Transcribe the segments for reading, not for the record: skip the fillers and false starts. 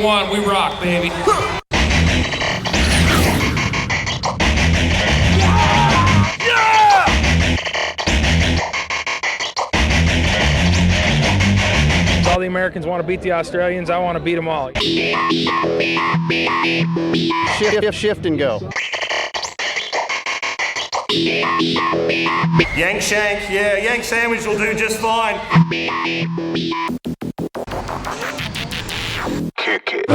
one. We rock, baby. All the Americans want to beat the Australians. I want to beat them all. Shift and go. Yank shank, yeah, yank sandwich will do just fine. Kick it.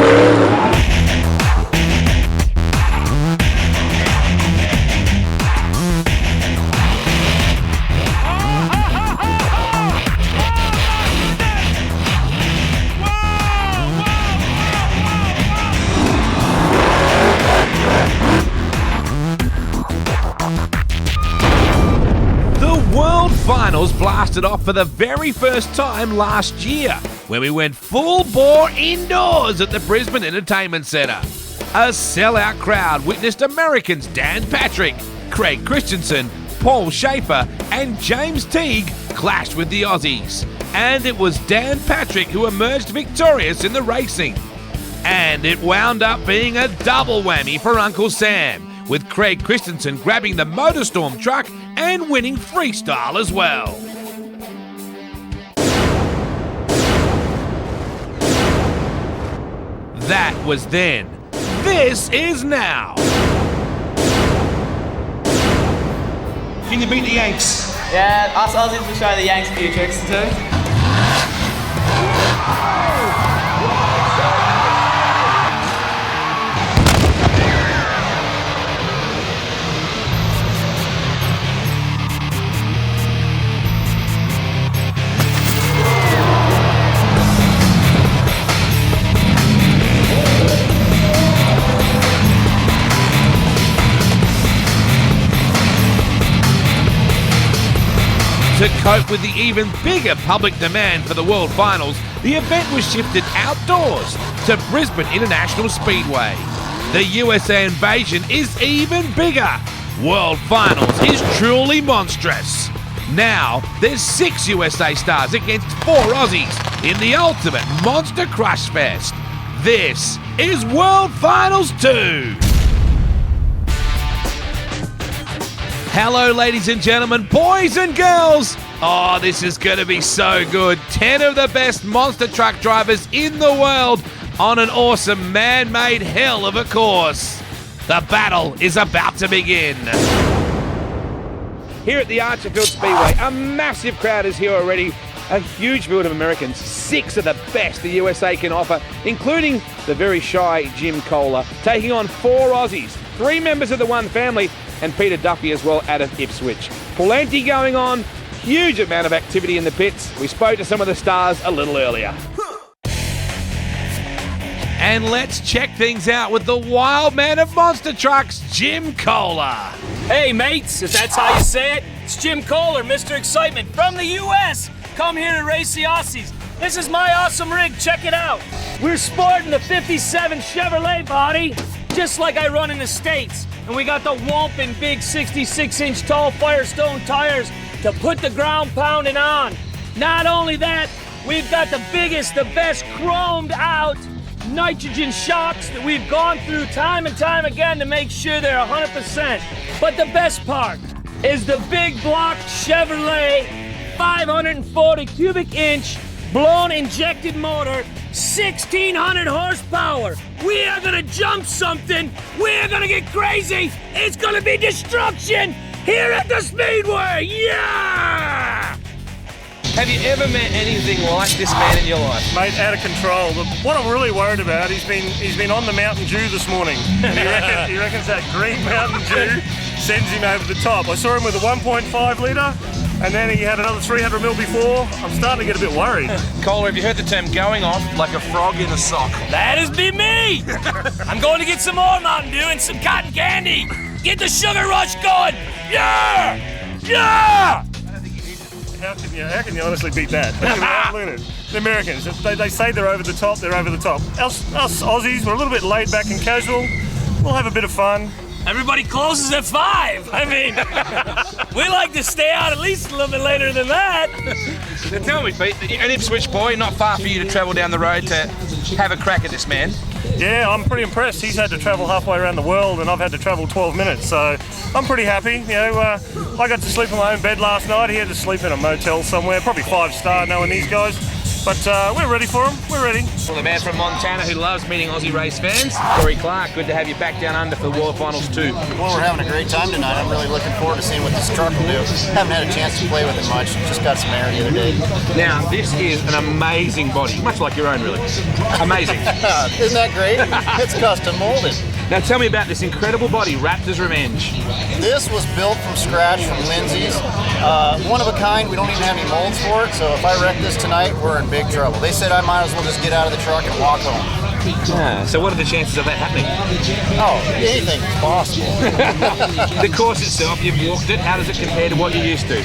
Finals blasted off for the very first time last year, where we went full bore indoors at the Brisbane Entertainment Centre. A sellout crowd witnessed Americans Dan Patrick, Craig Christensen, Paul Schaefer and James Teague clash with the Aussies. And it was Dan Patrick who emerged victorious in the racing. And it wound up being a double whammy for Uncle Sam, with Craig Christensen grabbing the Motorstorm truck and winning freestyle as well. That was then. This is now. Can you beat the Yanks? Yeah, us Aussies will show the Yanks a few tricks too. To cope with the even bigger public demand for the World Finals, the event was shifted outdoors to Brisbane International Speedway. The USA invasion is even bigger. World Finals is truly monstrous. Now, there's 6 USA stars against 4 Aussies in the ultimate Monster Crush Fest. This is World Finals 2. Hello, ladies and gentlemen, boys and girls. Oh, this is going to be so good. 10 of the best monster truck drivers in the world on an awesome man-made hell of a course. The battle is about to begin. Here at the Archerfield Speedway, a massive crowd is here already. A huge field of Americans, 6 of the best the USA can offer, including the very shy Jim Koehler, taking on 4 Aussies, 3 members of the One family, and Peter Duffy as well out of Ipswich. Plenty going on, huge amount of activity in the pits. We spoke to some of the stars a little earlier. And let's check things out with the wild man of monster trucks, Jim Koehler. Hey mates, if that's how you say it, it's Jim Koehler, Mr. Excitement from the US. Come here to race the Aussies. This is my awesome rig, check it out. We're sporting the 57 Chevrolet body, just like I run in the States. And we got the whomping big 66-inch tall Firestone tires to put the ground pounding on. Not only that, we've got the biggest, the best chromed out nitrogen shocks that we've gone through time and time again to make sure they're 100%. But the best part is the big block Chevrolet 540 cubic inch blown injected motor, 1,600 horsepower. We are gonna jump something. We're gonna get crazy. It's gonna be destruction here at the Speedway. Yeah! Have you ever met anything like this man in your life? Mate, out of control. What I'm really worried about, he's been on the Mountain Dew this morning. And he reckons that green Mountain Dew sends him over the top. I saw him with a 1.5 litre, and then he had another 300 ml before. I'm starting to get a bit worried. Koehler, have you heard the term going off like a frog in a sock? That is be me! I'm going to get some more Mountain Dew and some cotton candy. Get the sugar rush going. Yeah! Yeah! How can you honestly beat that? The Americans, they say they're over the top, they're over the top. Us Aussies, we're a little bit laid back and casual. We'll have a bit of fun. Everybody closes at 5. I mean, we like to stay out at least a little bit later than that. So tell me, Pete, an Ipswich boy, not far for you to travel down the road to have a crack at this man. Yeah, I'm pretty impressed. He's had to travel halfway around the world and I've had to travel 12 minutes, so I'm pretty happy. You know, I got to sleep in my own bed last night. He had to sleep in a motel somewhere, probably 5-star knowing these guys. But we're ready for him. We're ready. Well, the man from Montana who loves meeting Aussie race fans, Corey Clark. Good to have you back down under for the World Finals too. Well, we're having a great time tonight. I'm really looking forward to seeing what this truck will do. Haven't had a chance to play with it much. Just got some air the other day. Now, this is an amazing body, much like your own, really. Amazing. Isn't that great? It's custom molded. Now, tell me about this incredible body, Raptors Revenge. This was built from scratch from Lindsay's. One of a kind. We don't even have any molds for it, so if I wreck this tonight, we're in big trouble. They said I might as well just get out of the truck and walk home. So what are the chances of that happening? Oh, anything is possible. The course itself, you've walked it. How does it compare to what you're used to?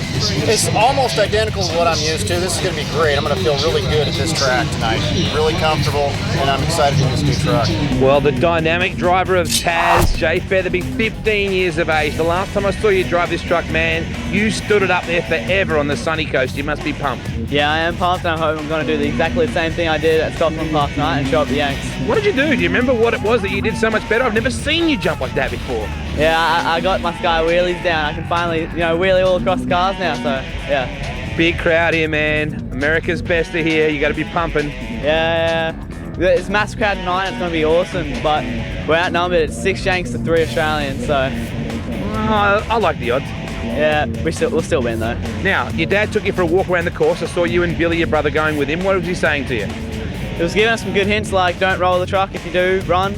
It's almost identical to what I'm used to. This is going to be great. I'm going to feel really good at this track tonight. Really comfortable, and I'm excited for this new truck. Well, the dynamic driver of Taz, Jay Featherby, 15 years of age. The last time I saw you drive this truck, man, you stood it up there forever on the sunny coast. You must be pumped. Yeah, I am pumped, and I hope I'm going to do exactly the same thing I did at Stockton last night and show up the Yanks. What did you do? Do you remember what it was that you did so much better? I've never seen you jump like that before. Yeah, I got my sky wheelies down. I can finally, wheelie all across the cars now, so yeah. Big crowd here, man. America's best are here. You got to be pumping. Yeah. It's a massive crowd tonight. It's going to be awesome, but we're outnumbered. It's 6 Yanks to 3 Australians, so. I like the odds. Yeah, we'll still win though. Now, your dad took you for a walk around the course. I saw you and Billy, your brother, going with him. What was he saying to you? He was giving us some good hints like don't roll the truck if you do, run.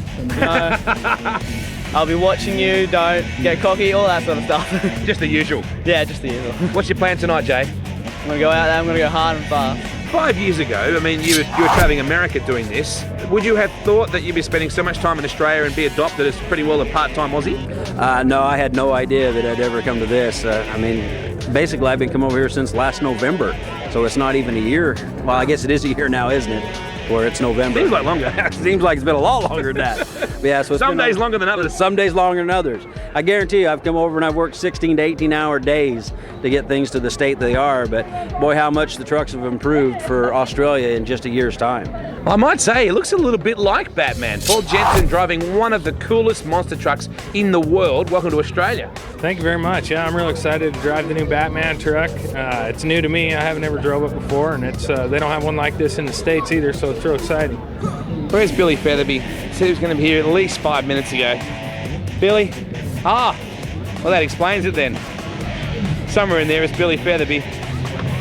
I'll be watching you, don't get cocky, all that sort of stuff. Just the usual. Yeah, just the usual. What's your plan tonight, Jay? I'm going to go out there, I'm going to go hard and fast. 5 years ago, I mean, you were travelling America doing this. Would you have thought that you'd be spending so much time in Australia and be adopted as pretty well a part-time Aussie? No, I had no idea that I'd ever come to this. I mean, basically I've been coming over here since last November, so it's not even a year. Well, I guess it is a year now, isn't it? Where it's November. Seems like longer. Seems like it's been a lot longer than that. Yeah, so some days longer than others. Some days longer than others. I guarantee you, I've come over and I've worked 16 to 18-hour days to get things to the state they are. But boy, how much the trucks have improved for Australia in just a year's time. I might say it looks a little bit like Batman. Paul Jensen driving one of the coolest monster trucks in the world. Welcome to Australia. Thank you very much. Yeah, I'm real excited to drive the new Batman truck. It's new to me. I haven't ever drove it before, and it's they don't have one like this in the States either, so it's real exciting. Where's Billy Featherby? Said he was going to be here at least 5 minutes ago. Billy? Well, that explains it then. Somewhere in there is Billy Featherby.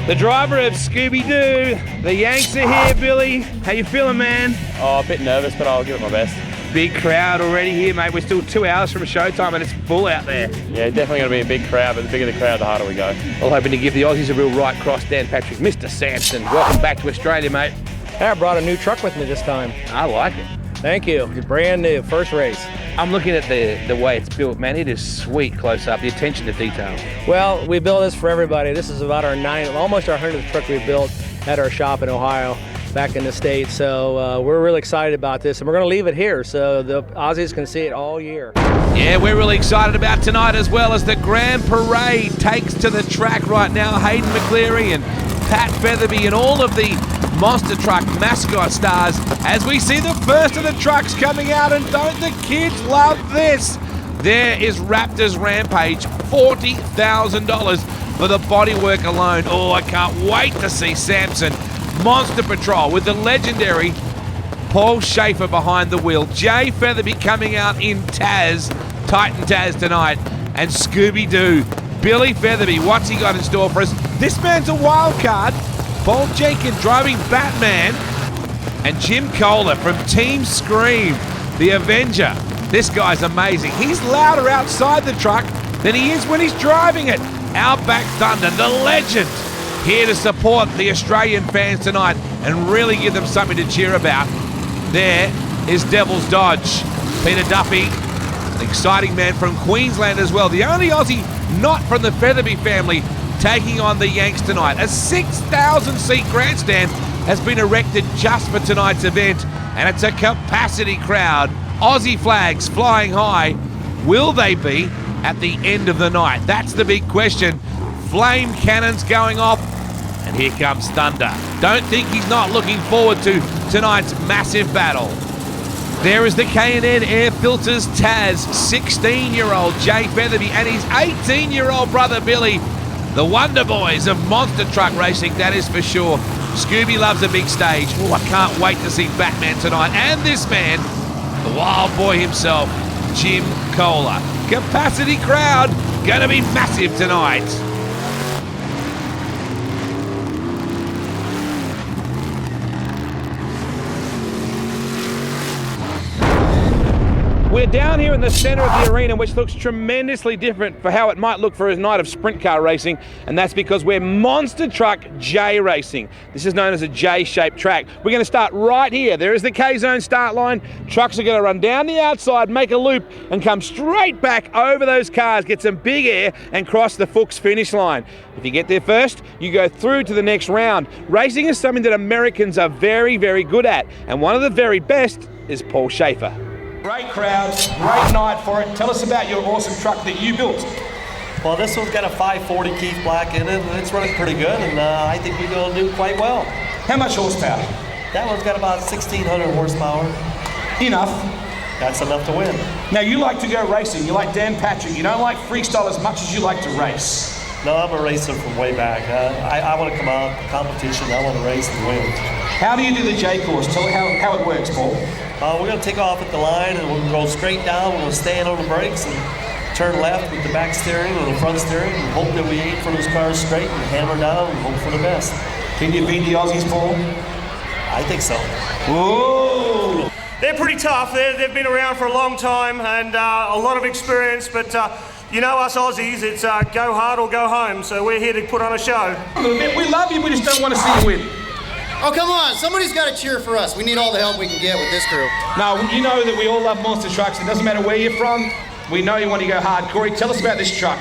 The driver of Scooby Doo. The Yanks are here, Billy. How you feeling, man? Oh, a bit nervous, but I'll give it my best. Big crowd already here, mate. We're still 2 hours from showtime and it's full out there. Yeah, definitely going to be a big crowd, but the bigger the crowd, the harder we go. Well, hoping to give the Aussies a real right cross. Dan Patrick, Mr. Samson, welcome back to Australia, mate. Hey, I brought a new truck with me this time. I like it. Thank you. It's brand new, first race. I'm looking at the way it's built, man. It is sweet close up, the attention to detail. Well, we built this for everybody. This is about almost our 100th truck we built at our shop in Ohio, back in the States. So we're really excited about this, and we're going to leave it here so the Aussies can see it all year. Yeah, we're really excited about tonight as well as the Grand Parade takes to the track right now. Hayden McCleary and Pat Featherby and all of the Monster Truck mascot stars as we see the first of the trucks coming out, and don't the kids love this? There is Raptors Rampage, $40,000 for the bodywork alone. Oh, I can't wait to see Samson Monster Patrol with the legendary Paul Schaefer behind the wheel. Jay Featherby coming out in Taz, Titan Taz tonight, and Scooby Doo. Billy Featherby, what's he got in store for us? This man's a wild card. Paul Jenkins driving Batman, and Jim Koehler from Team Scream, the Avenger. This guy's amazing. He's louder outside the truck than he is when he's driving it. Outback Thunda, the legend, here to support the Australian fans tonight and really give them something to cheer about. There is Devil's Dodge. Peter Duffy, an exciting man from Queensland as well. The only Aussie not from the Featherby family taking on the Yanks tonight. A 6,000-seat grandstand has been erected just for tonight's event, and it's a capacity crowd. Aussie flags flying high. Will they be at the end of the night? That's the big question. Flame cannons going off, And here comes Thunda. Don't think he's not looking forward to tonight's massive battle. There is the K&N Air Filters Taz, 16-year-old Jay Featherby and his 18-year-old brother Billy. The Wonder Boys of Monster Truck Racing, that is for sure. Scooby loves a big stage. Oh, I can't wait to see Batman tonight. And this man, the wild boy himself, Jim Koehler. Capacity crowd, gonna be massive tonight. We're down here in the centre of the arena, which looks tremendously different for how it might look for a night of sprint car racing, and that's because we're Monster Truck J Racing. This is known as a J-shaped track. We're going to start right here. There is the K-zone start line. Trucks are going to run down the outside, make a loop, and come straight back over those cars, get some big air, and cross the Fuchs finish line. If you get there first, you go through to the next round. Racing is something that Americans are very, very good at, and one of the very best is Paul Schaefer. Great crowd, great night for it. Tell us about your awesome truck that you built. Well, this one's got a 540 Keith Black in it, and it's running pretty good, and I think we're going to do quite well. How much horsepower? That one's got about 1,600 horsepower. Enough. That's enough to win. Now, you like to go racing. You like Dan Patrick. You don't like freestyle as much as you like to race. No, I'm a racer from way back. I want to come out, competition, I want to race and win. How do you do the J course? Tell me how it works, Paul. We're going to take off at the line, and we're going to go straight down. We're going to stand on the brakes and turn left with the back steering or the front steering, and hope that we aim for those cars straight and hammer down and hope for the best. Can you beat the Aussies, Paul? I think so. Whoa! They're pretty tough. They've been around for a long time and a lot of experience, but you know us Aussies, it's go hard or go home, so we're here to put on a show. We love you, we just don't want to see you win. Oh, come on. Somebody's got to cheer for us. We need all the help we can get with this crew. Now, you know that we all love monster trucks. It doesn't matter where you're from. We know you want to go hard. Corey, tell us about this truck.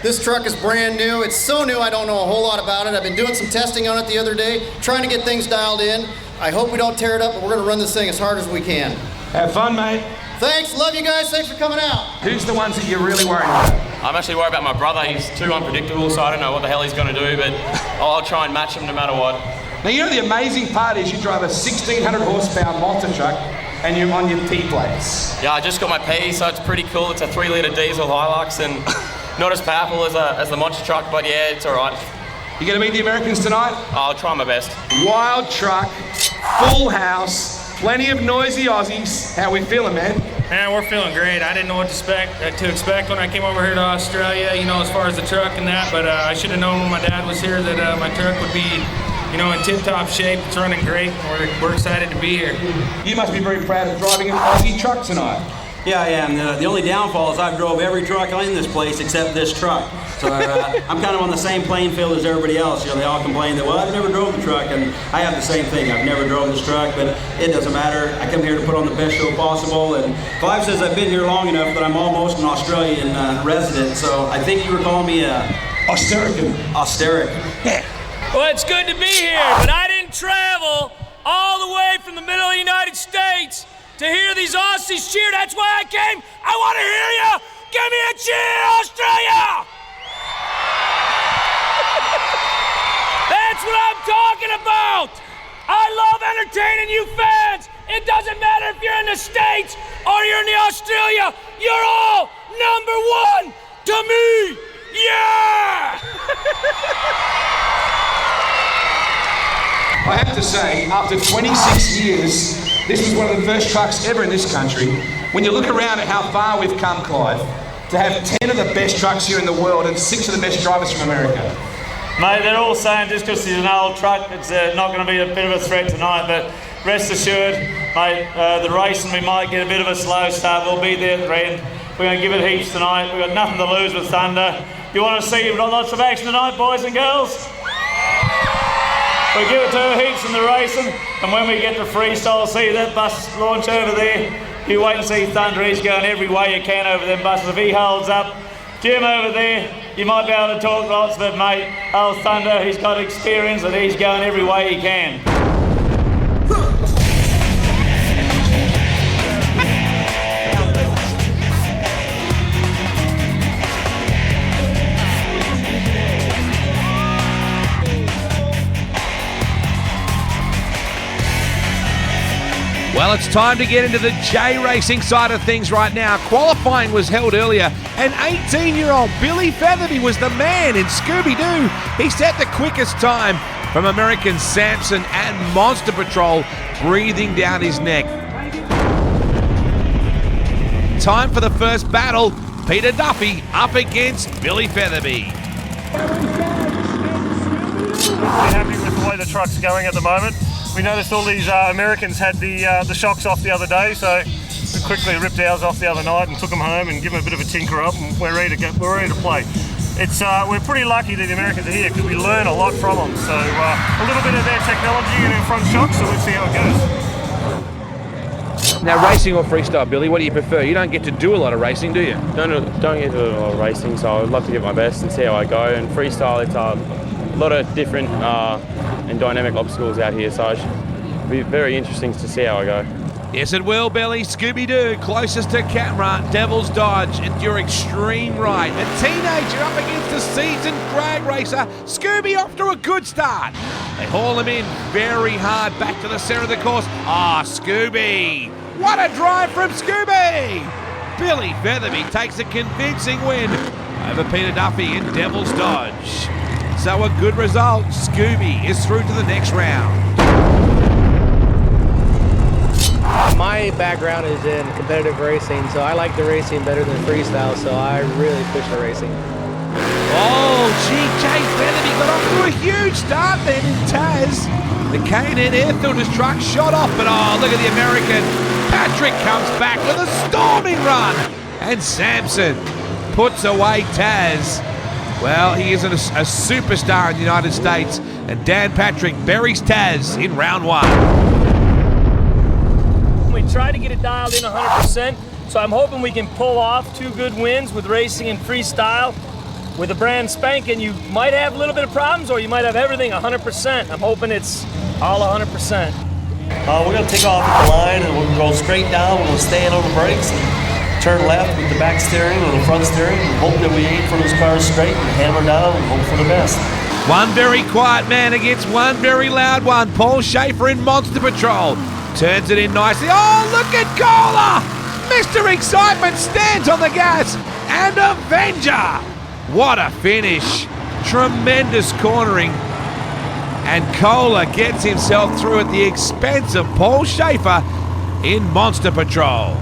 This truck is brand new. It's so new I don't know a whole lot about it. I've been doing some testing on it the other day, trying to get things dialed in. I hope we don't tear it up, but we're going to run this thing as hard as we can. Have fun, mate. Thanks. Love you guys. Thanks for coming out. Who's the ones that you're really worried about? I'm actually worried about my brother. He's too unpredictable, so I don't know what the hell he's going to do, but I'll try and match him no matter what. Now, you know the amazing part is you drive a 1,600 horsepower monster truck and you're on your P-plates. Yeah, I just got my P, so it's pretty cool. It's a 3-litre diesel Hilux and not as powerful as the monster truck, but yeah, it's all right. You going to meet the Americans tonight? I'll try my best. Wild truck, full house, plenty of noisy Aussies. How we feeling, man? Man, we're feeling great. I didn't know what to expect when I came over here to Australia, you know, as far as the truck and that, but I should have known when my dad was here that my truck would be, you know, in tip-top shape. It's running great. We're excited to be here. You must be very proud of driving an Aussie truck tonight. Yeah, I am. The only downfall is I've drove every truck in this place except this truck. So I'm kind of on the same playing field as everybody else. You know, they all complain that, well, I've never drove the truck, and I have the same thing. I've never drove this truck, but it doesn't matter. I come here to put on the best show possible, and Clive says I've been here long enough that I'm almost an Australian resident, so I think you were calling me a... Austerican. Yeah. Well, it's good to be here, but I didn't travel all the way from the middle of the United States to hear these Aussies cheer. That's why I came. I want to hear you. Give me a cheer, Australia! That's what I'm talking about. I love entertaining you fans. It doesn't matter if you're in the States or you're in the Australia. You're all number one to me. Yeah! I have to say, after 26 years, this was one of the first trucks ever in this country. When you look around at how far we've come, Clive, to have 10 of the best trucks here in the world and 6 of the best drivers from America. Mate, they're all saying just because it's an old truck, it's not going to be a bit of a threat tonight, but rest assured, mate, the racing, we might get a bit of a slow start. We'll be there at the end. We're going to give it heaps tonight. We've got nothing to lose with Thunda. You want to see lots of action tonight, boys and girls? We give it to her heaps in the racing, and when we get to freestyle, see that bus launch over there, you wait and see Thunda. He's going every way you can over them buses. If he holds up, Jim over there, you might be able to talk lots, but mate, old Thunda, he's got experience and he's going every way he can. Well, it's time to get into the J racing side of things right now. Qualifying was held earlier, and 18-year-old Billy Featherby was the man in Scooby Doo. He set the quickest time from American Samson and Monster Patrol, breathing down his neck. Time for the first battle. Peter Duffy up against Billy Featherby. We're happy with the way the truck's going at the moment. We noticed all these Americans had the shocks off the other day, so we quickly ripped ours off the other night and took them home and given them a bit of a tinker up, and we're ready to go. We're ready to play. We're pretty lucky that the Americans are here because we learn a lot from them. So a little bit of their technology in our front shocks, so let's see how it goes. Now, racing or freestyle, Billy, what do you prefer? You don't get to do a lot of racing, do you? Don't get to do a lot of racing, so I'd love to give my best and see how I go. And freestyle, it's a lot of different and dynamic obstacles out here, so it should be very interesting to see how I go. Yes, it will, Billy. Scooby Doo, closest to camera. Devil's Dodge at your extreme right. A teenager up against a seasoned drag racer. Scooby off to a good start. They haul him in very hard back to the centre of the course. Scooby. What a drive from Scooby. Billy Featherby takes a convincing win over Peter Duffy in Devil's Dodge. So a good result. Scooby is through to the next round. My background is in competitive racing, so I like the racing better than freestyle, so I really push the racing. Jay Featherby got off to a huge start then in Taz. The K&N Air Filters truck shot off, but look at the American. Patrick comes back with a storming run, and Samson puts away Taz. Well, he isn't a superstar in the United States, and Dan Patrick buries Taz in round one. We try to get it dialed in 100%, so I'm hoping we can pull off 2 good wins with racing and freestyle. With a brand spanking, you might have a little bit of problems, or you might have everything 100%. I'm hoping it's all 100%. We're going to take off at the line, and we're going to go straight down. We're going to stand on the brakes and turn left with the back steering or the front steering, and hope that we aim for those cars straight and hammer down and hope for the best. One very quiet man against one very loud one. Paul Schaefer in Monster Patrol. Turns it in nicely. Look at Koehler! Mr. Excitement stands on the gas, and Avenger! What a finish. Tremendous cornering. And Koehler gets himself through at the expense of Paul Schaefer in Monster Patrol.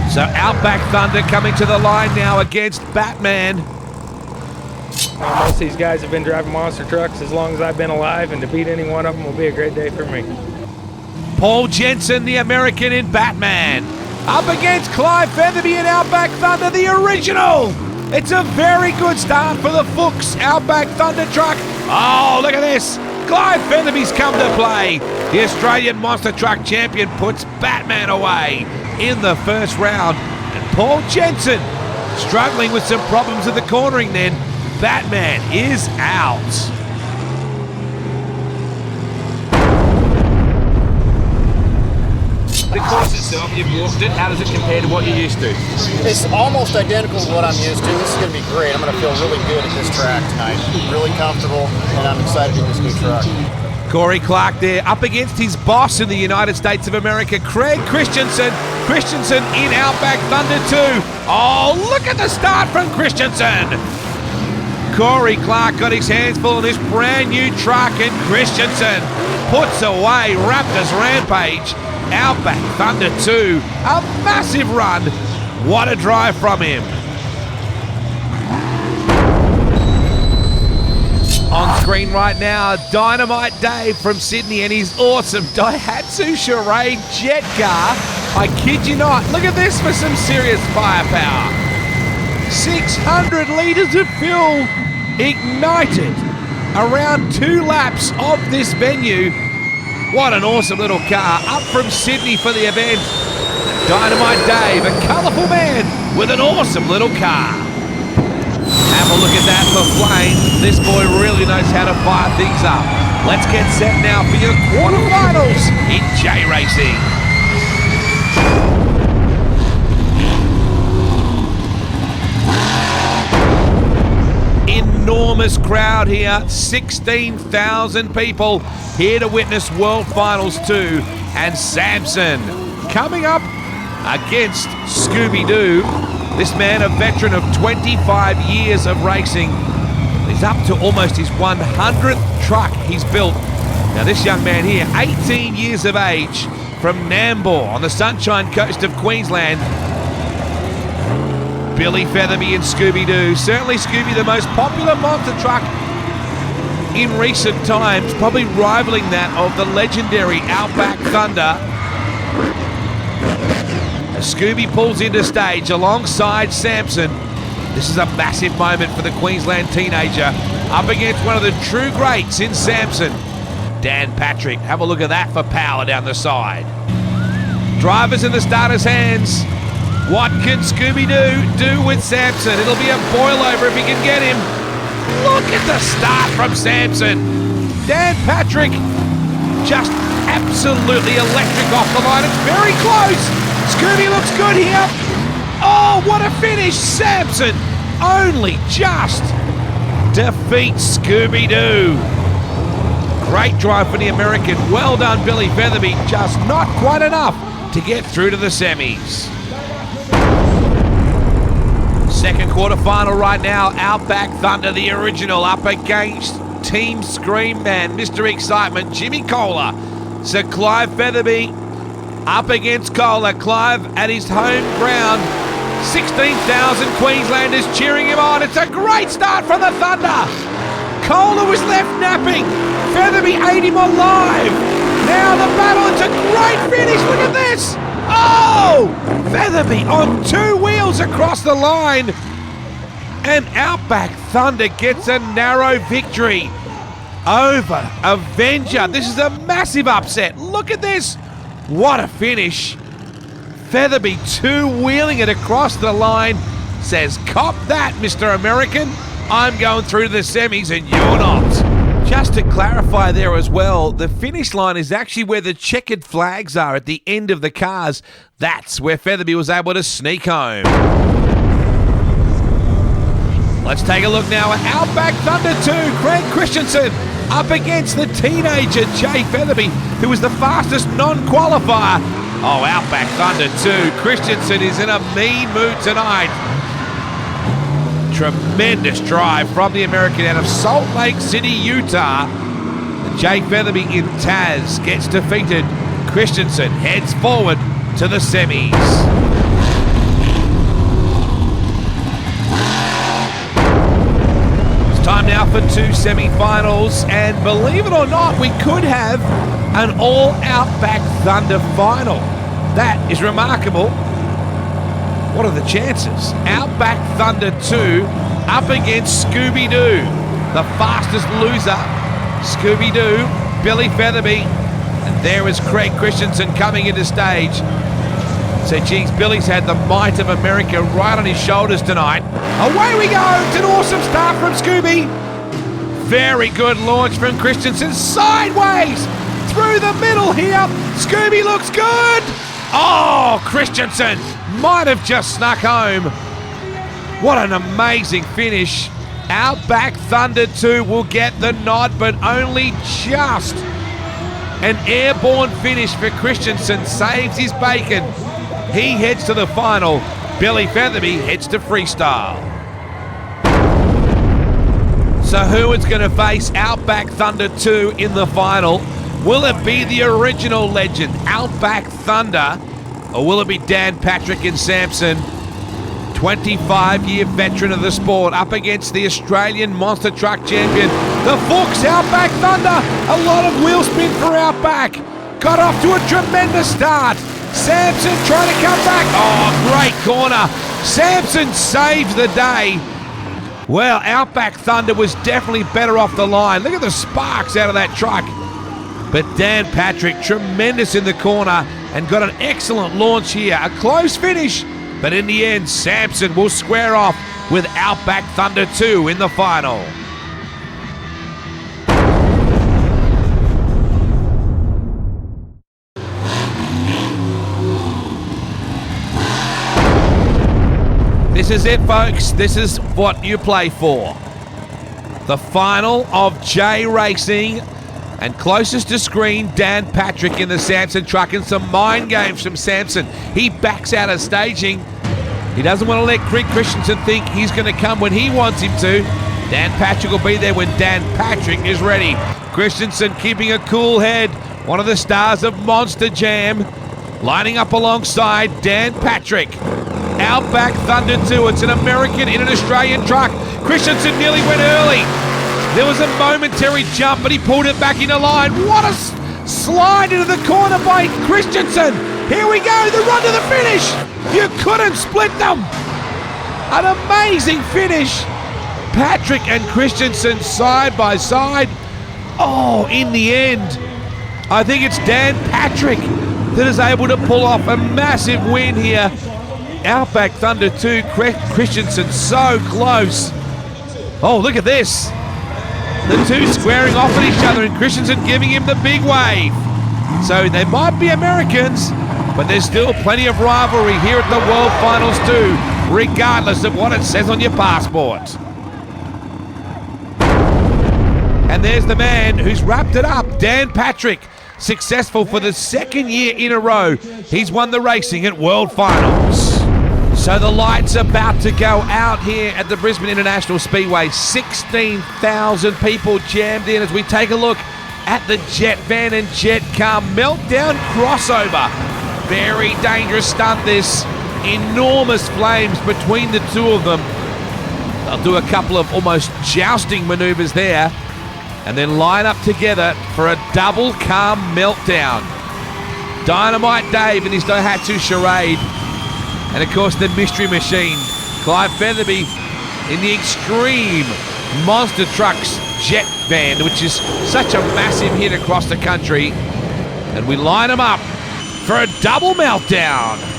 So Outback Thunda coming to the line now against Batman. Most of these guys have been driving monster trucks as long as I've been alive, and to beat any one of them will be a great day for me. Paul Jensen, the American in Batman, up against Clive Featherby in Outback Thunda, the original. It's a very good start for the Fuchs Outback Thunda truck. Look at this. Clive Featherby's come to play. The Australian Monster Truck champion puts Batman away in the first round. And Paul Jensen struggling with some problems with the cornering then. Batman is out. The course itself, you've walked it. How does it compare to what you're used to? It's almost identical to what I'm used to. This is going to be great. I'm going to feel really good at this track tonight. Really comfortable, and I'm excited in this new truck. Corey Clark there up against his boss in the United States of America, Craig Christensen. Christensen in Outback Thunda 2. Look at the start from Christensen. Corey Clark got his hands full on this brand new truck, and Christensen puts away Raptors Rampage. Outback Thunda 2, a massive run. What a drive from him. On screen right now, Dynamite Dave from Sydney and his awesome Daihatsu Charade jet car. I kid you not, look at this for some serious firepower. 600 litres of fuel ignited around 2 laps of this venue. What an awesome little car, up from Sydney for the event. Dynamite Dave, a colourful man with an awesome little car. Have a look at that for Flame. This boy really knows how to fire things up. Let's get set now for your quarterfinals in J Racing. Enormous crowd here, 16,000 people here to witness World Finals 2, and Samson coming up against Scooby Doo. This man, a veteran of 25 years of racing. He's up to almost his 100th truck he's built. Now this young man here, 18 years of age, from Nambour on the Sunshine Coast of Queensland. Billy Featherby and Scooby Doo. Certainly Scooby, the most popular monster truck in recent times, probably rivaling that of the legendary Outback Thunda. As Scooby pulls into stage alongside Samson, this is a massive moment for the Queensland teenager, up against one of the true greats in Samson, Dan Patrick. Have a look at that for power down the side. Drivers in the starter's hands. What can Scooby-Doo do with Samson? It'll be a boil-over if he can get him. Look at the start from Samson. Dan Patrick just absolutely electric off the line. It's very close. Scooby looks good here. Oh, what a finish. Samson only just defeats Scooby-Doo. Great drive for the American. Well done, Billy Featherby. Just not quite enough to get through to the semis. Second quarter final right now. Outback Thunda, the original, up against Team Scream Man, Mr. Excitement, Jimmy Koehler. So Clive Featherby up against Koehler. Clive at his home ground. 16,000 Queenslanders cheering him on. It's a great start from the Thunda. Koehler was left napping. Featherby ate him alive. Now the battle. It's a great finish. Look at this. Oh! Featherby on two wheels across the line. And Outback Thunda gets a narrow victory over Avenger. This is a massive upset. Look at this. What a finish. Featherby two-wheeling it across the line. Says, cop that, Mr. American. I'm going through to the semis and you're not. Just to clarify there as well, the finish line is actually where the checkered flags are at the end of the cars. That's where Featherby was able to sneak home. Let's take a look now at Outback Thunda 2. Craig Christensen up against the teenager Jay Featherby, who was the fastest non-qualifier. Oh, Outback Thunda 2. Christensen is in a mean mood tonight. Tremendous drive from the American out of Salt Lake City, Utah. Jay Featherby in Taz gets defeated. Christensen heads forward to the semis. It's time now for two semi-finals, and believe it or not, we could have an all-Outback Thunda final. That is remarkable. What are the chances? Outback Thunda 2 up against Scooby Doo. The fastest loser, Scooby Doo, Billy Featherby. And there is Craig Christensen coming into stage. So, geez, Billy's had the might of America right on his shoulders tonight. Away we go. It's an awesome start from Scooby. Very good launch from Christensen. Sideways through the middle here. Scooby looks good. Oh, Christensen might have just snuck home. What an amazing finish. Outback Thunda 2 will get the nod, but only just. An airborne finish for Christensen saves his bacon. He heads to the final. Billy Featherby heads to freestyle. So who is going to face Outback Thunda 2 in the final? Will it be the original legend, Outback Thunda, or will it be Dan Patrick and Samson? 25-year veteran of the sport up against the Australian Monster Truck champion, the Fuchs Outback Thunda. A lot of wheel spin for Outback. Got off to a tremendous start. Samson trying to come back. Oh, great corner. Samson saves the day. Well, Outback Thunda was definitely better off the line. Look at the sparks out of that truck. But Dan Patrick, tremendous in the corner and got an excellent launch here. A close finish, but in the end, Samson will square off with Outback Thunda 2 in the final. This is it, folks. This is what you play for. The final of J Racing And closest to screen, Dan Patrick in the Samson truck, and some mind games from Samson. He backs out of staging. He doesn't want to let Craig Christensen think he's going to come when he wants him to. Dan Patrick will be there when Dan Patrick is ready. Christensen keeping a cool head. One of the stars of Monster Jam. Lining up alongside Dan Patrick. Outback Thunda 2. It's an American in an Australian truck. Christensen nearly went early. There was a momentary jump, but he pulled it back into line. What a slide into the corner by Christensen. Here we go, the run to the finish. You couldn't split them. An amazing finish. Patrick and Christensen side by side. Oh, in the end, I think it's Dan Patrick that is able to pull off a massive win here. Outback Thunda 2, Christensen so close. Oh, look at this. The two squaring off at each other and Christensen giving him the big wave. So they might be Americans, but there's still plenty of rivalry here at the World Finals too, regardless of what it says on your passport. And there's the man who's wrapped it up, Dan Patrick, successful for the second year in a row. He's won the racing at World Finals. So the lights are about to go out here at the Brisbane International Speedway. 16,000 people jammed in as we take a look at the Jet Van and Jet Car meltdown crossover. Very dangerous stunt this. Enormous flames between the two of them. They'll do a couple of almost jousting maneuvers there and then line up together for a double car meltdown. Dynamite Dave and his Daihatsu Charade. And of course the Mystery Machine, Clive Featherby in the Extreme Monster Trucks Jet Van, which is such a massive hit across the country. And we line them up for a double meltdown.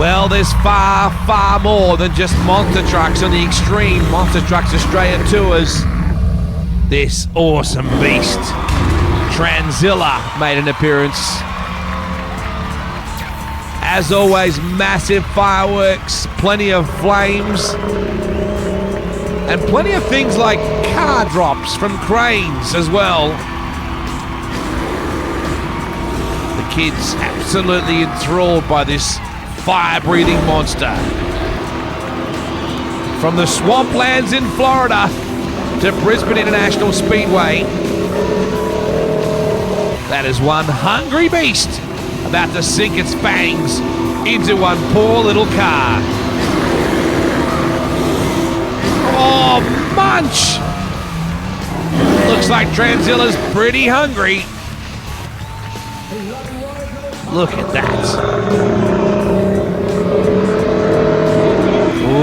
Well, there's far, far more than just Monster Trucks on the Extreme Monster Trucks Australia Tours. This awesome beast, Tranzilla, made an appearance. As always, massive fireworks, plenty of flames, and plenty of things like car drops from cranes as well. The kids absolutely enthralled by this fire-breathing monster. From the swamplands in Florida to Brisbane International Speedway, that is one hungry beast about to sink its fangs into one poor little car. Oh, munch! Looks like Tranzilla's pretty hungry. Look at that.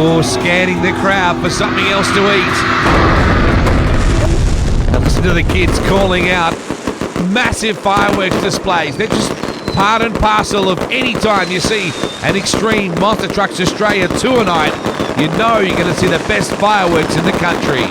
Oh, scanning the crowd for something else to eat. And listen to the kids calling out. Massive fireworks displays. They're just part and parcel of any time you see an extreme Monster Trucks Australia tour night, you know you're going to see the best fireworks in the country.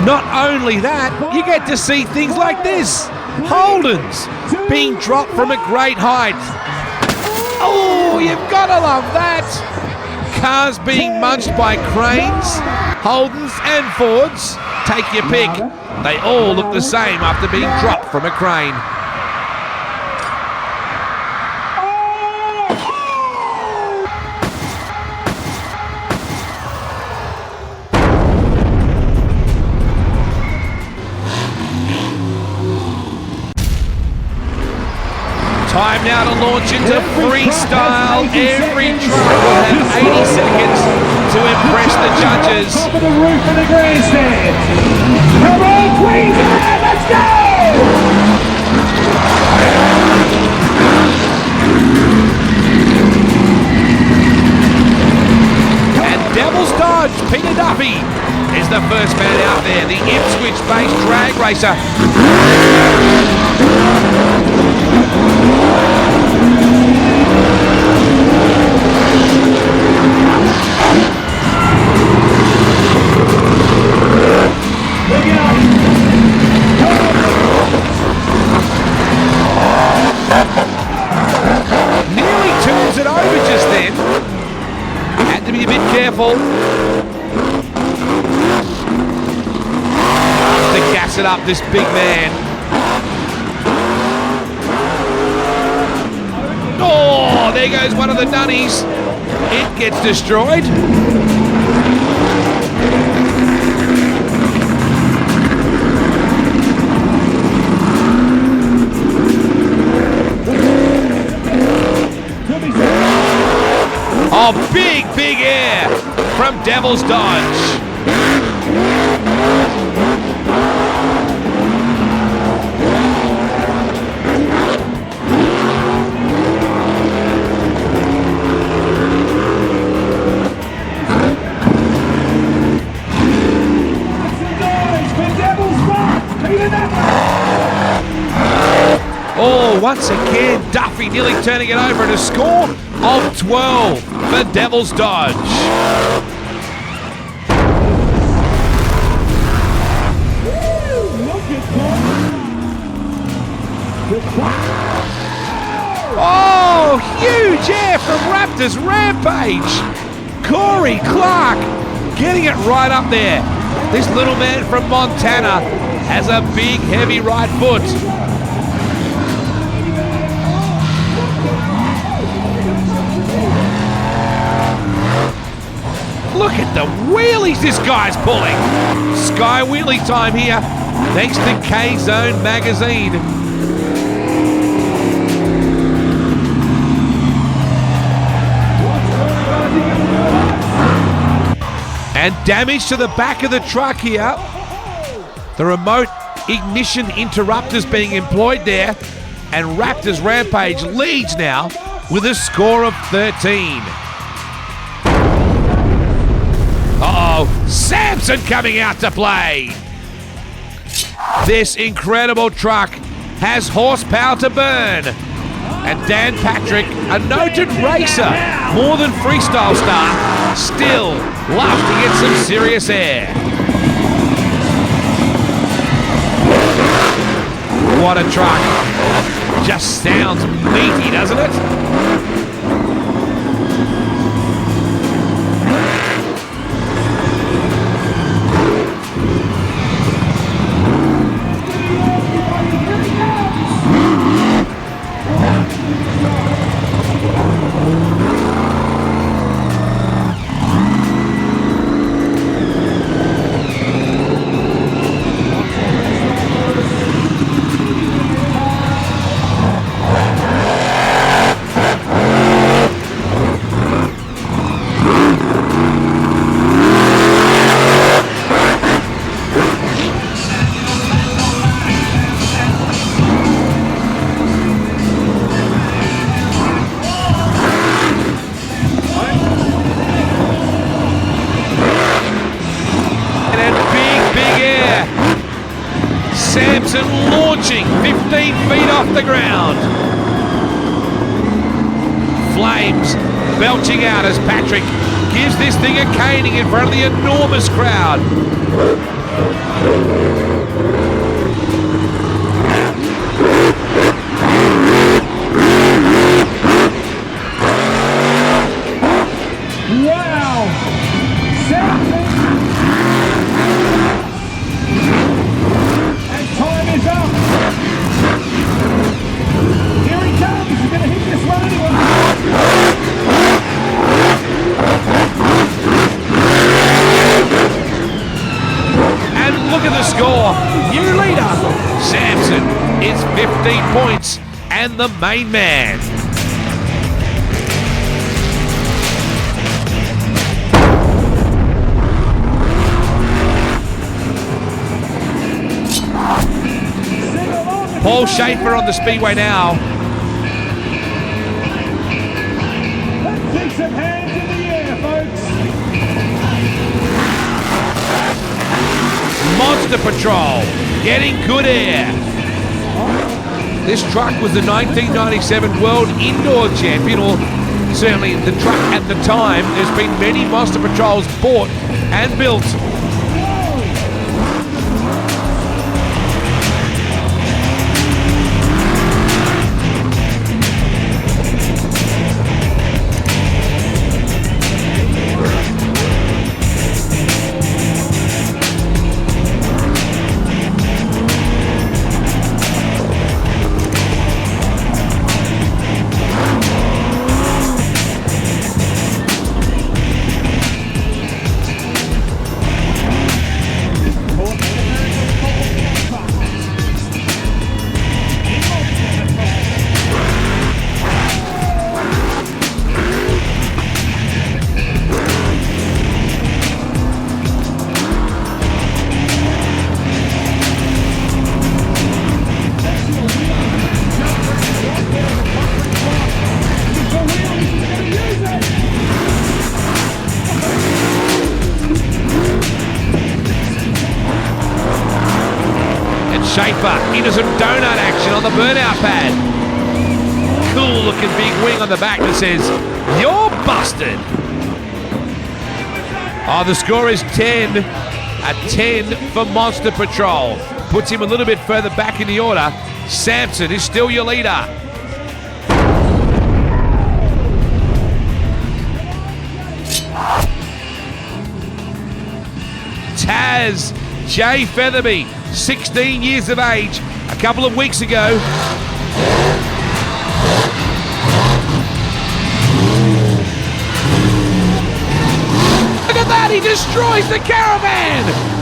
Not only that, you get to see things like this. Holdens being dropped from a great height. Oh, you've got to love that. Cars being munched by cranes, Holdens and Fords. Take your pick. They all look the same after being dropped from a crane. Time now to launch into freestyle. Every truck will have 80 seconds to impress the judges. Top of the roof of the grandstand. Come on, Queensland, let's go! And Devil's Dodge, Peter Duffy, is the first man out there, the Ipswich-based drag racer. Nearly turns it over just then. Had to be a bit careful. To gas it up, this big man. Oh, there goes one of the dunnies. It gets destroyed. Oh, big air from Devil's Dodge. Oh, once again, Duffy nearly turning it over at a score of 12 for Devil's Dodge. Oh, huge air from Raptors Rampage. Corey Clark getting it right up there. This little man from Montana has a big, heavy right foot. look at the wheelies this guy's pulling. Sky wheelie time here, thanks to K-Zone magazine. And damage to the back of the truck here. The remote ignition interrupters being employed there. And Raptors Rampage leads now with a score of 13. Uh-oh, Samson coming out to play. This incredible truck has horsepower to burn. And Dan Patrick, a noted racer, more than freestyle star, still loves to get some serious air. What a truck. Just sounds meaty, doesn't it? Samson launching 15 feet off the ground. Flames belching out as Patrick gives this thing a caning in front of the enormous crowd. New leader, Samson is 15 points and the main man. Paul Schaefer on the speedway now. Let's take some hands in the air, folks. Monster Patrol getting good air. This truck was the 1997 World Indoor Champion, or certainly the truck at the time. There's been many Monster Patrols bought and built. Schaefer into some donut action on the burnout pad. Cool looking big wing on the back that says, "You're busted." Oh, the score is 10. A 10 for Monster Patrol. Puts him a little bit further back in the order. Samson is still your leader. Taz J. Featherby, 16 years of age, a couple of weeks ago. Look at that! he destroys the caravan!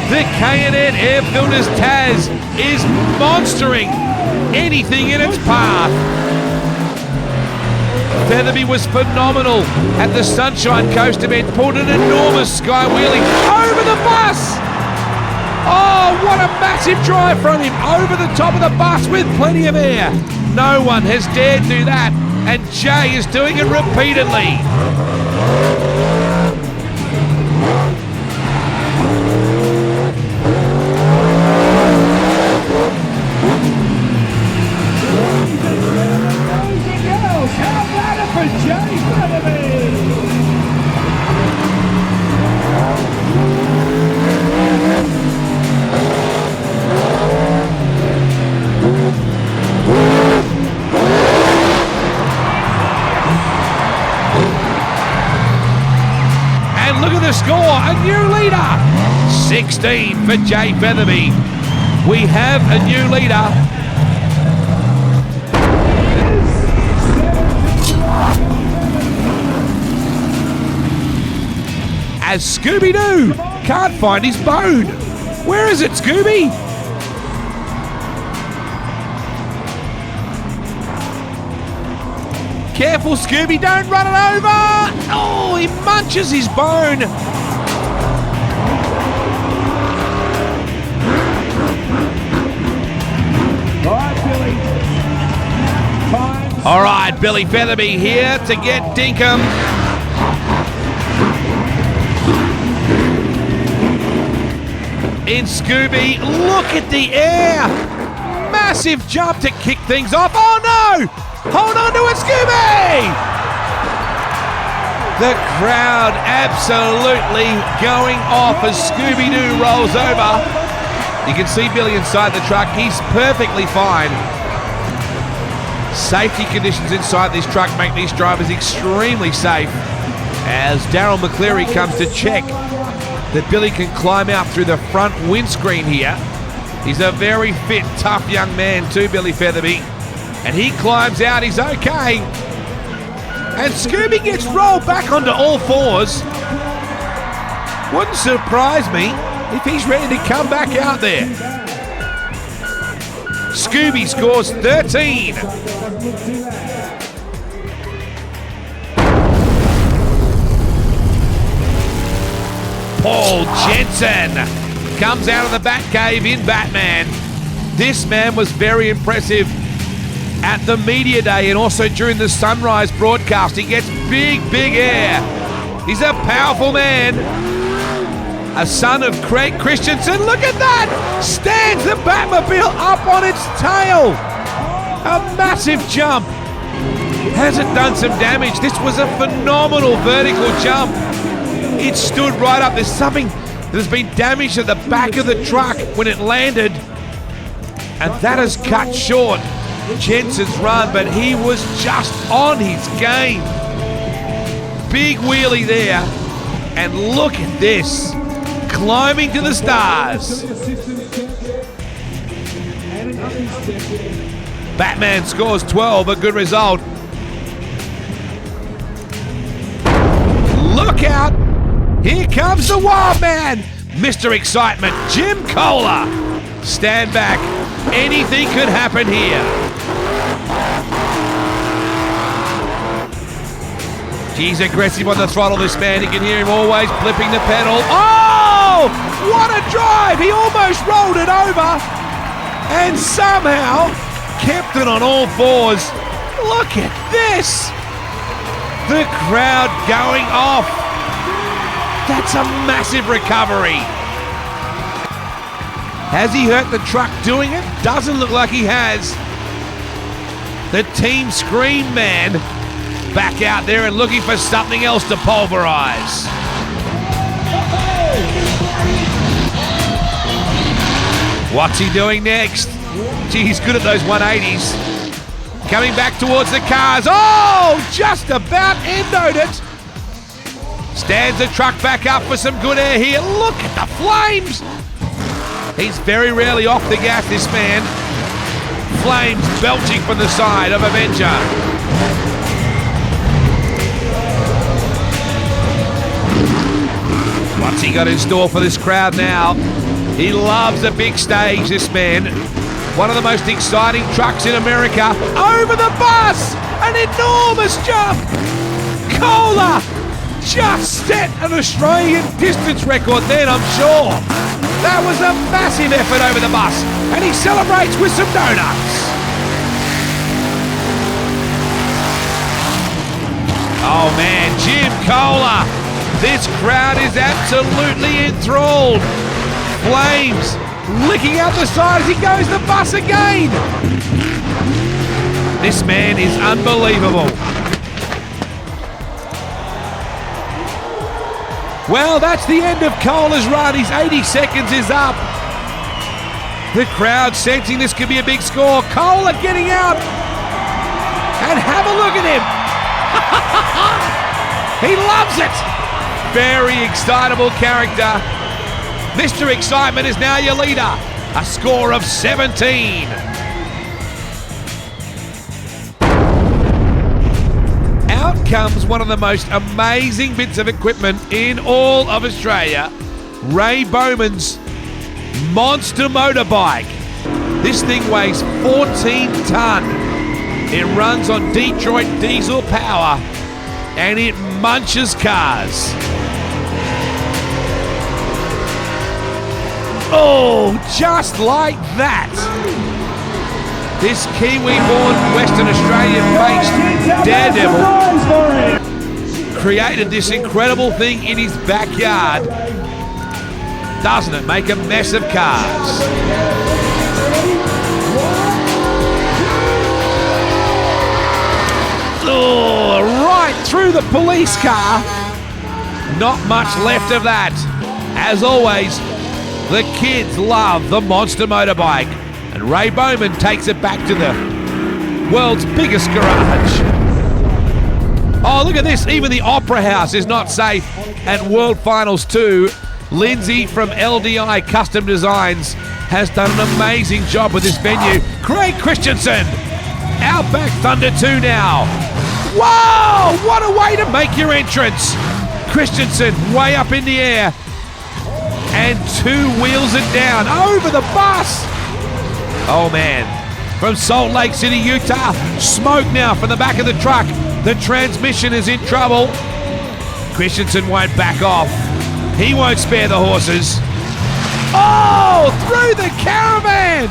The K&N Airbuilders Taz is monstering anything in its path. Featherby was phenomenal at the Sunshine Coast event, pulled an enormous sky wheelie over the bus. Oh, what a massive drive from him over the top of the bus with plenty of air. No one has dared do that, and Jay is doing it repeatedly. And look at the score, a new leader, 16 for Jay Featherby. We have a new leader. As Scooby Doo can't find his bone. Where is it, Scooby? Careful, Scooby, don't run it over! Oh, he munches his bone. All right, Billy Featherby here to get Dinkum. In Scooby, look at the air! Massive jump to kick things off. Oh no! Hold on to it, Scooby! The crowd absolutely going off as Scooby Doo rolls over. You can see Billy inside the truck. He's perfectly fine. Safety conditions inside this truck make these drivers extremely safe as Daryl McCleary comes to check that Billy can climb out through the front windscreen here. He's a very fit, tough young man too, Billy Featherby. And he climbs out, he's okay. And Scooby gets rolled back onto all fours. Wouldn't surprise me if he's ready to come back out there. Scooby scores 13. Paul Jensen comes out of the Batcave in Batman. This man was very impressive at the media day and also during the sunrise broadcast. He gets big air. He's a powerful man. A son of Craig Christensen. Look at that! Stands the Batmobile up on its tail. A massive jump. Has it done some damage? This was a phenomenal vertical jump. It stood right up. There's something that's been damaged at the back of the truck when it landed, and that has cut short Jensen's run, but he was just on his game. Big wheelie there, and look at this, climbing to the stars. Batman scores 12, a good result. Look out! Here comes the wild man, Mr. Excitement, Jim Koehler. Stand back, anything could happen here. He's aggressive on the throttle, this man. You can hear him always flipping the pedal. Oh, what a drive! He almost rolled it over and somehow kept it on all fours. Look at this! The crowd going off. That's a massive recovery. Has he hurt the truck doing it? Doesn't look like he has. the Team Scream man, back out there and looking for something else to pulverize. What's he doing next? Gee, he's good at those 180s. Coming back towards the cars. Oh, just about endoed it. Stands the truck back up for some good air here. Look at the flames. He's very rarely off the gas, this man. Flames belching from the side of Avenger. What's he got in store for this crowd now? He loves the big stage, this man. One of the most exciting trucks in America. Over the bus! An enormous jump! Koehler just set an Australian distance record then, I'm sure. That was a massive effort over the bus, and he celebrates with some donuts. Oh man, Jim Koehler. This crowd is absolutely enthralled. Flames licking out the side as he goes the bus again. This man is unbelievable. Well, that's the end of Koehler's run. His 80 seconds is up. The crowd sensing this could be a big score. Koehler getting out. And have a look at him. He loves it. Very excitable character. Mr. Excitement is now your leader. A score of 17. Out comes one of the most amazing bits of equipment in all of Australia. Ray Bowman's Monster Motorbike. This thing weighs 14 tonne. It runs on Detroit diesel power and it munches cars. Oh, just like that. This Kiwi-born Western Australian-based daredevil created this incredible thing in his backyard. Doesn't it make a mess of cars? Oh, right through the police car. Not much left of that. As always, the kids love the Monster Motorbike, and Ray Bowman takes it back to the world's biggest garage. Oh, look at this. Even the Opera House is not safe at World Finals 2. Lindsay from LDI Custom Designs has done an amazing job with this venue. Craig Christensen, Outback Thunda 2 now. Whoa, what a way to make your entrance. Christensen way up in the air. And two wheels it down over the bus. Oh man, from Salt Lake City, Utah, smoke now from the back of the truck. The transmission is in trouble. Christensen won't back off. He won't spare the horses. Oh, through the caravan.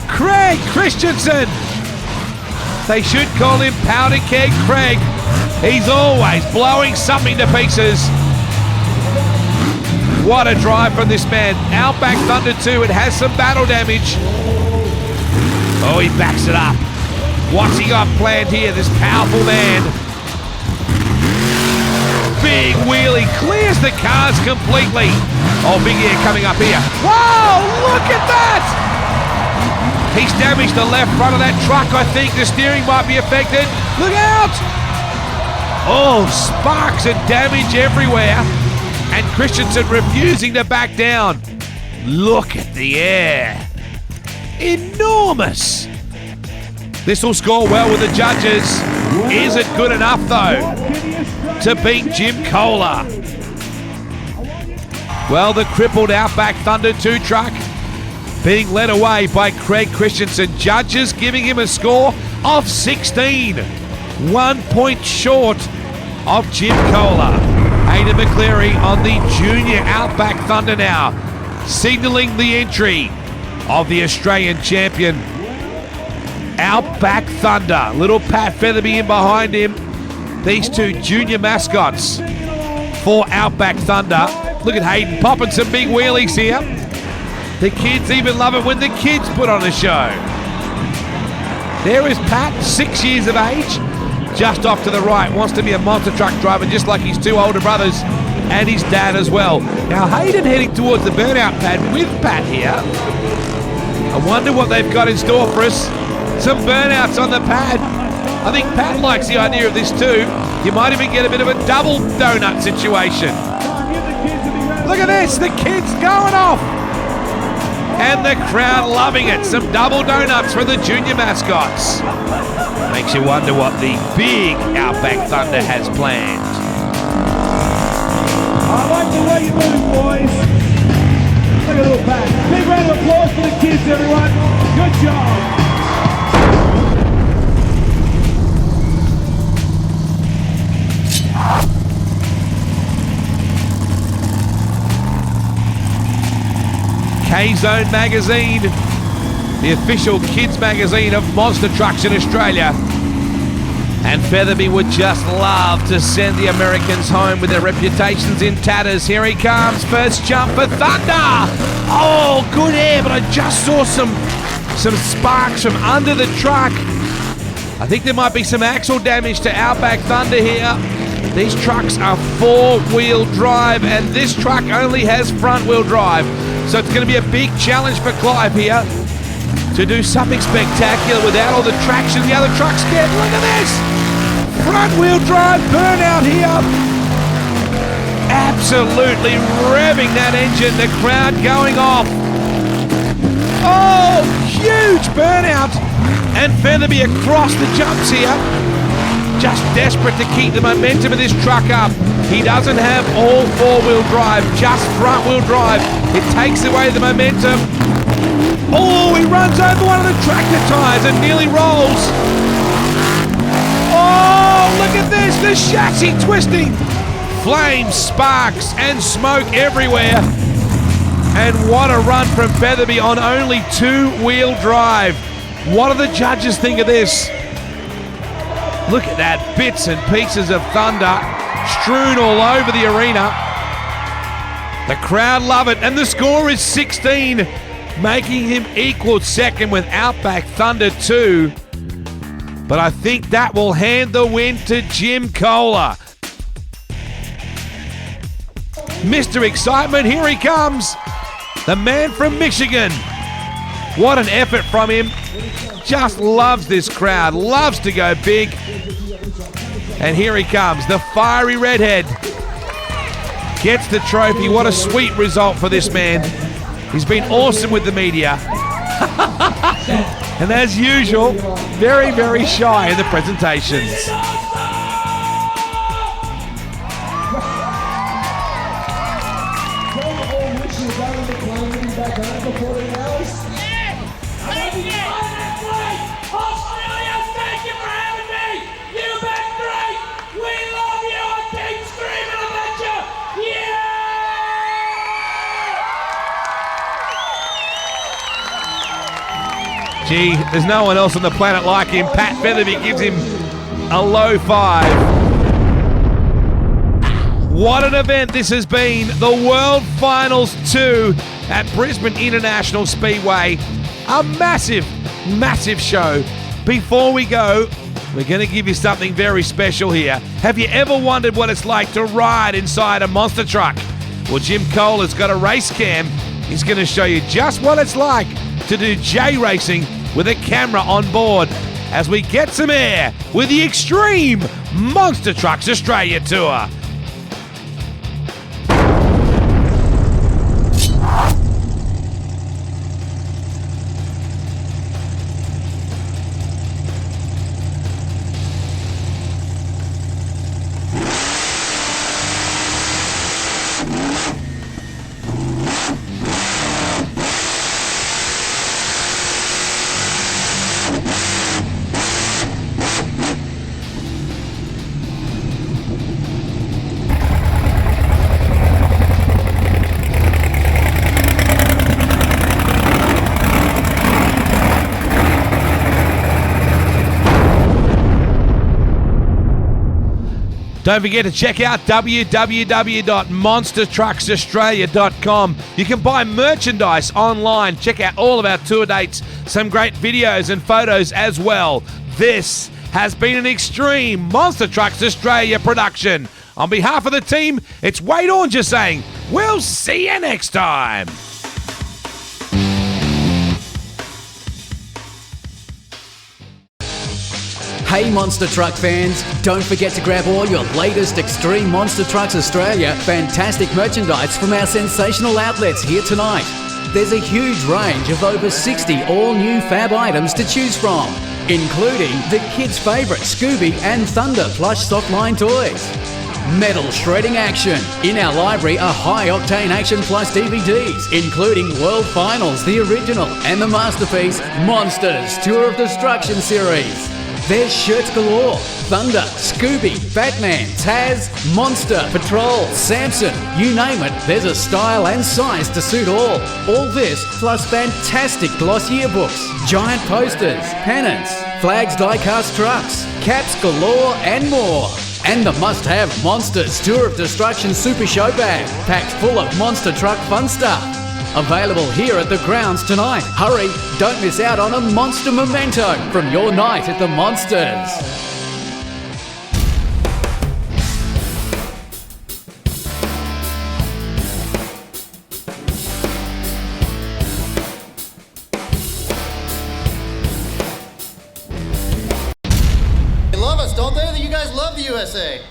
Craig Christensen. They should call him Powder Keg Craig. He's always blowing something to pieces. What a drive from this man. Outback Thunda 2, it has some battle damage. Oh, he backs it up. What's he got planned here, this powerful man? Big wheelie, clears the cars completely. Oh, big air coming up here. Whoa, look at that! He's damaged the left front of that truck, I think. The steering might be affected. Look out! Oh, sparks and damage everywhere. And Christensen refusing to back down. Look at the air. Enormous. This will score well with the judges. Is it good enough, though, to beat Jim Koehler? Well, the crippled Outback Thunda 2 truck being led away by Craig Christensen. Judges giving him a score of 16. 1 point short of Jim Koehler. Aidan McCleary on the junior Outback Thunda now, signalling the entry of the Australian champion. Outback Thunda. Little Pat Featherby in behind him. These two junior mascots for Outback Thunda. Look at Hayden popping some big wheelies here. The kids even love it when the kids put on a show. There is Pat, 6 years of age, just off to the right, wants to be a monster truck driver just like his two older brothers and his dad as well. Now Hayden heading towards the burnout pad with Pat here. I wonder what they've got in store for us. Some burnouts on the pad. I think Pat likes the idea of this too. You might even get a bit of a double donut situation. Look at this, the kids going off. And the crowd loving it. Some double donuts for the junior mascots. Makes you wonder what the big Outback Thunda has planned. I like the way you move, boys. Look at little Pat. Big round of applause for the kids, everyone. Good job. K-Zone magazine, the official kids magazine of monster trucks in Australia. And Featherby would just love to send the Americans home with their reputations in tatters. Here he comes, first jump for Thunda. Oh, good air, but I just saw some sparks from under the truck. I think there might be some axle damage to Outback Thunda here. These trucks are four-wheel drive, and this truck only has front-wheel drive. So it's going to be a big challenge for Clive here to do something spectacular without all the traction the other trucks get. Look at this! Front-wheel drive burnout here. Absolutely revving that engine. The crowd going off. Oh, huge burnout. And Featherby across the jumps here. Just desperate to keep the momentum of this truck up. He doesn't have all four-wheel drive, just front-wheel drive. It takes away the momentum. Oh, he runs over one of the tractor tires and nearly rolls. Oh, look at this, the chassis twisting. Flames, sparks, and smoke everywhere. And what a run from Featherby on only two-wheel drive. What do the judges think of this? Look at that, bits and pieces of Thunda strewn all over the arena. The crowd love it, and the score is 16, making him equal second with Outback Thunda 2. But I think that will hand the win to Jim Koehler. Mr. Excitement, here he comes. The man from Michigan. What an effort from him. Just loves this crowd, loves to go big. And here he comes, the fiery redhead. Gets the trophy. What a sweet result for this man. He's been awesome with the media. And as usual, very, very shy in the presentations. Gee, there's no one else on the planet like him. Pat Featherby gives him a low 5. What an event this has been. The World Finals 2 at Brisbane International Speedway. A massive, massive show. Before we go, we're going to give you something very special here. Have you ever wondered what it's like to ride inside a monster truck? Well, Jim Koehler's got a race cam. He's going to show you just what it's like to do J racing with a camera on board as we get some air with the Extreme Monster Trucks Australia Tour. Don't forget to check out www.monstertrucksaustralia.com. You can buy merchandise online. Check out all of our tour dates, some great videos and photos as well. This has been an extreme Monster Trucks Australia production. On behalf of the team, it's Wade Ornger saying, we'll see you next time. Hey Monster Truck fans, don't forget to grab all your latest Extreme Monster Trucks Australia fantastic merchandise from our sensational outlets here tonight. There's a huge range of over 60 all-new fab items to choose from, including the kids' favourite Scooby and Thunda plush softline toys. Metal shredding action. In our library are high-octane Action Plus DVDs, including World Finals, the original, and the masterpiece Monsters Tour of Destruction series. There's shirts galore. Thunda, Scooby, Batman, Taz, Monster, Patrol, Samson, you name it, there's a style and size to suit all. All this plus fantastic gloss yearbooks, giant posters, pennants, flags die-cast trucks, caps galore and more. And the must-have Monsters Tour of Destruction Super Show bag, packed full of Monster Truck fun stuff. Available here at the grounds tonight. Hurry, don't miss out on a monster memento from your night at the Monsters. They love us, don't they? You guys love the USA.